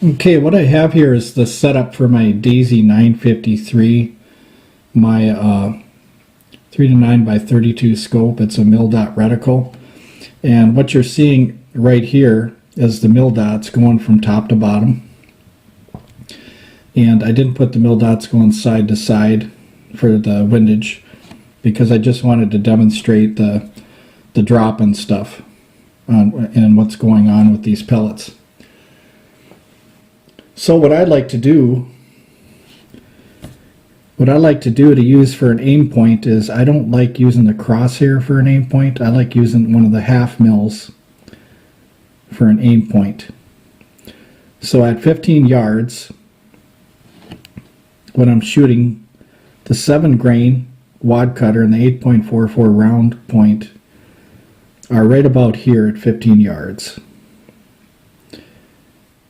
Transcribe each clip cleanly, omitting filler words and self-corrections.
Okay, what I have here is the setup for my Daisy 953, my 3 to 9 by 32 scope. It's a mil dot reticle, and what you're seeing right here is the mil dots going from top to bottom. And I didn't put the mil dots going side to side for the windage because I just wanted to demonstrate the drop and stuff and what's going on with these pellets. So what I'd like to do to use for an aim point is, I don't like using the crosshair for an aim point. I like using one of the half mils for an aim point. So at 15 yards, when I'm shooting, the 7 grain wad cutter and the 8.44 round point are right about here at 15 yards.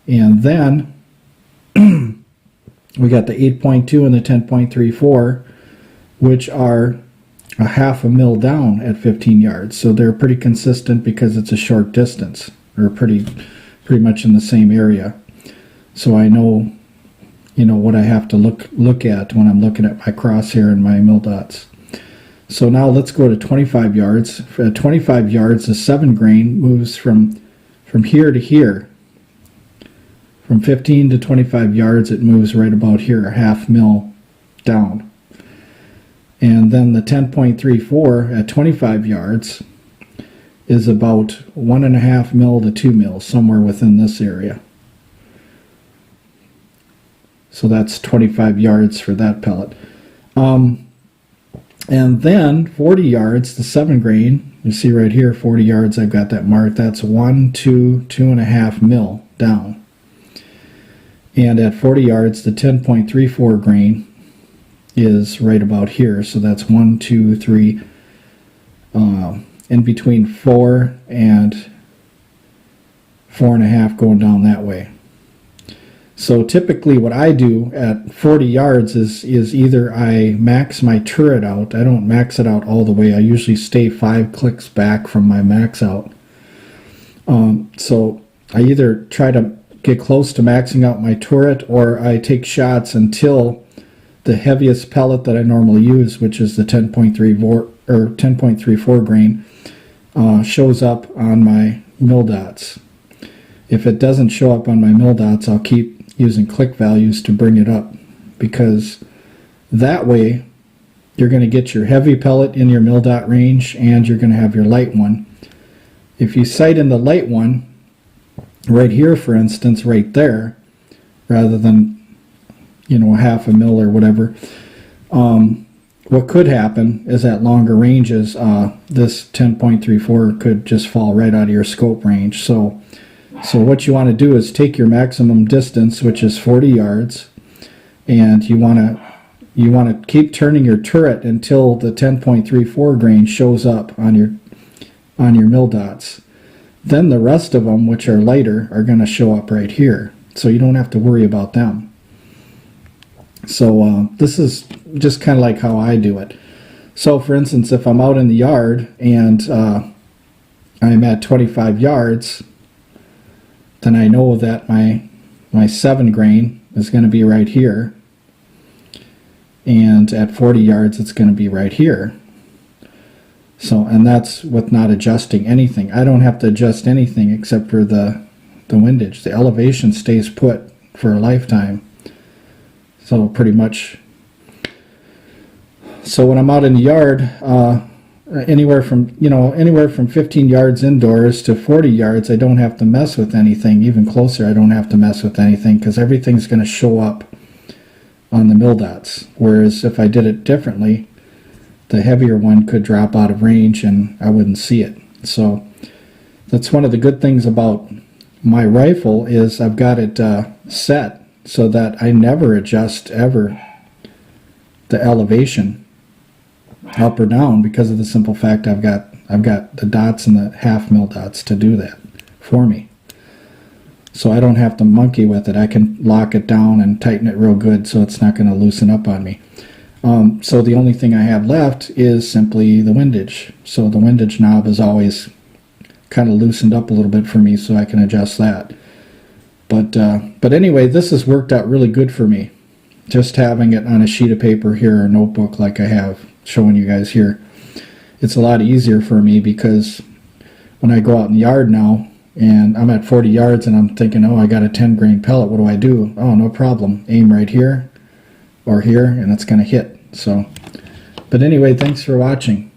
And then we got the 8.2 and the 10.34, which are a half a mil down at 15 yards. So they're pretty consistent because it's a short distance, or pretty much in the same area. So I know, what I have to look at when I'm looking at my crosshair and my mil dots. So now let's go to 25 yards. At 25 yards, the 7 grain moves from here to here. From 15 to 25 yards, it moves right about here, a half mil down. And then the 10.34 at 25 yards is about 1.5 mil to 2 mil, somewhere within this area. So that's 25 yards for that pellet. And then 40 yards, the 7 grain, you see right here, 40 yards, I've got that marked. That's 1, 2, 2.5 mil down. And at 40 yards, the 10.34 grain is right about here. So that's 1, 2, 3, in between 4 and 4.5 going down that way. So typically what I do at 40 yards is either I max my turret out. I don't max it out all the way. I usually stay 5 clicks back from my max out. So I either try to get close to maxing out my turret, or I take shots until the heaviest pellet that I normally use, which is the 10.34 grain, shows up on my mil dots. If it doesn't show up on my mil dots, I'll keep using click values to bring it up, because that way you're going to get your heavy pellet in your mil dot range and you're going to have your light one. If you sight in the light one right here, for instance, right there, rather than a half a mil or whatever, what could happen is at longer ranges, this 10.34 could just fall right out of your scope range. So what you want to do is take your maximum distance, which is 40 yards, and you want to keep turning your turret until the 10.34 grain shows up on your mil dots. Then the rest of them, which are lighter, are going to show up right here, so you don't have to worry about them. So this is just kind of like how I do it. So for instance, if I'm out in the yard and I'm at 25 yards, then I know that my 7 grain is going to be right here, and at 40 yards it's going to be right here. So, and that's with not adjusting anything. I don't have to adjust anything except for the windage. The elevation stays put for a lifetime. So pretty much. So when I'm out in the yard, anywhere from 15 yards indoors to 40 yards, I don't have to mess with anything. Even closer, I don't have to mess with anything, because everything's going to show up on the mil dots. Whereas if I did it differently, the heavier one could drop out of range and I wouldn't see it. So that's one of the good things about my rifle, is I've got it set so that I never adjust ever the elevation up or down, because of the simple fact I've got the dots and the half mil dots to do that for me. So I don't have to monkey with it. I can lock it down and tighten it real good so it's not going to loosen up on me. So the only thing I have left is simply the windage. So the windage knob is always kind of loosened up a little bit for me, so I can adjust that. But anyway, this has worked out really good for me. Just having it on a sheet of paper here or notebook like I have showing you guys here. It's a lot easier for me because when I go out in the yard now and I'm at 40 yards and I'm thinking, oh, I got a 10 grain pellet, what do I do? Oh, no problem. Aim right here or here and it's going to hit. So, but anyway, thanks for watching.